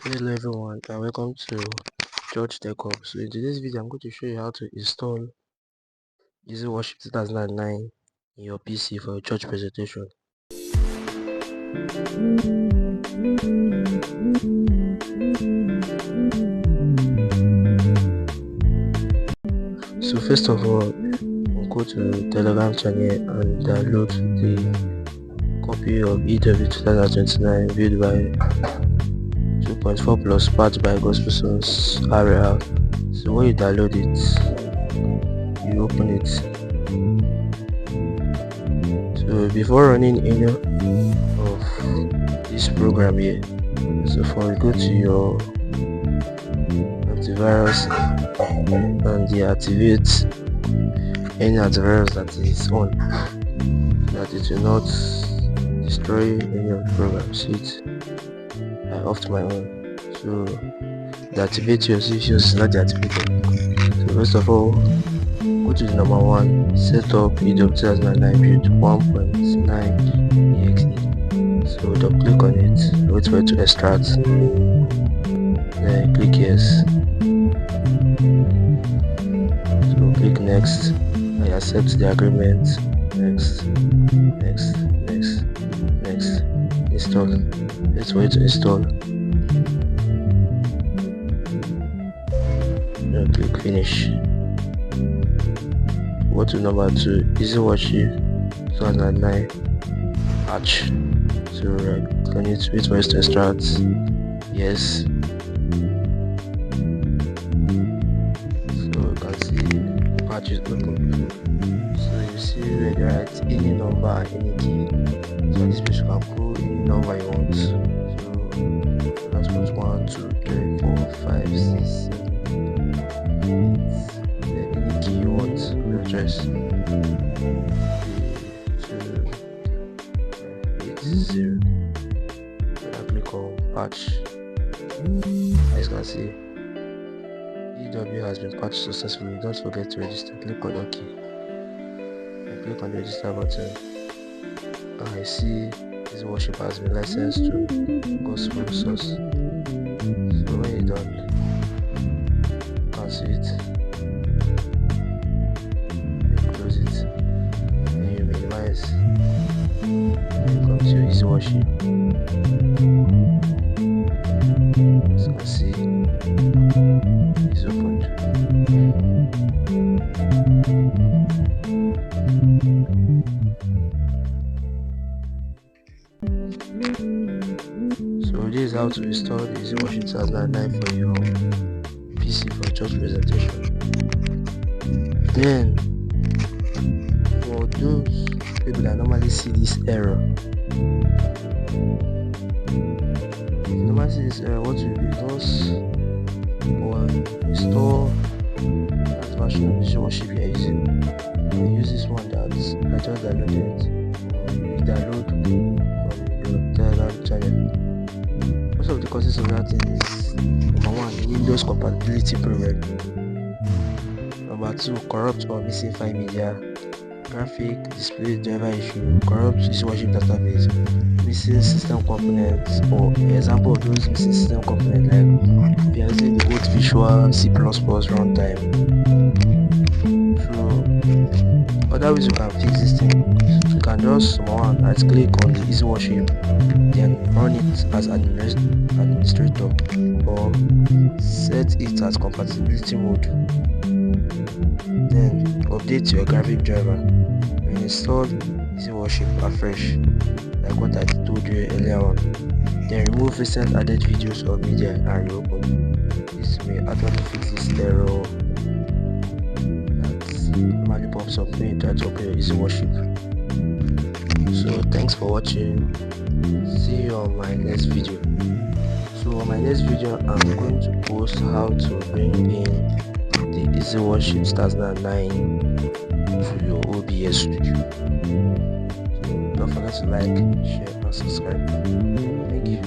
Hello everyone and welcome to Church Tech Hub. So in today's video I'm going to show you how to install EasyWorship 2009 in your PC for a church presentation. So first of all, we'll go to the Telegram channel and download the copy of EW 2029 viewed by 2.4 plus part by Gospel Sons RL. So when you download it, you open it. So before running any of this program here, first of all, go to your antivirus and deactivate any antivirus that is on, that it will not destroy any of the programs. So I offed my own. So deactivate yours if yours is not deactivated. So first of all, go to the number 1, set up EW 2009 build 1.9 exe. So double click on it, wait for it to extract, then click yes. So click next, I accept the agreement, next, install, let's wait to install, then click finish. Go to number 2, EasyWorship 2009 patch. So right click on it, wait for it to extract, yes. So you can see the patch is open. So you see where they write any number and any key. So this place you can put any number you want. So let's put 1, 2, 3, 4, 5, 6, 7, 8. Then any key you want, address 2, 8, 0. Then I click on patch. As you can see, EW has been patched successfully. Don't forget to register. Click on OK. And click on the register button. And I see EasyWorship has been licensed to Gospel Source. So when you're done, cancel it. Then close it. Then you minimize. Then come to EasyWorship. As you can see, it's opened. So this is how to install the EasyWorship 2009 for your PC for church presentation. Then for those people that normally see this error, what you do is install that version of EasyWorship you are using. You use this one that I just downloaded. You download from your Telegram channel. Most of the causes of that thing is number 1, Windows compatibility problem. Number 2, corrupt or missing file media, graphic display driver issue, corrupt EasyWorship database, missing system components, or example of those missing system components like we are using the old Visual C++ runtime. So other ways you can fix this thing, you can just right click on the EasyWorship, then run it as administrator, or set it as compatibility mode, then update your graphic driver and install EasyWorship afresh like what I told you earlier on. Then remove recent added videos or media and reopen. This may actually fix this error that normally pops up when you try to open your EasyWorship. So thanks for watching. See you on my next video. So on my next video I'm going to post how to bring in the EasyWorship 2009 to your OBS studio. So don't forget to like, share and subscribe. Thank you.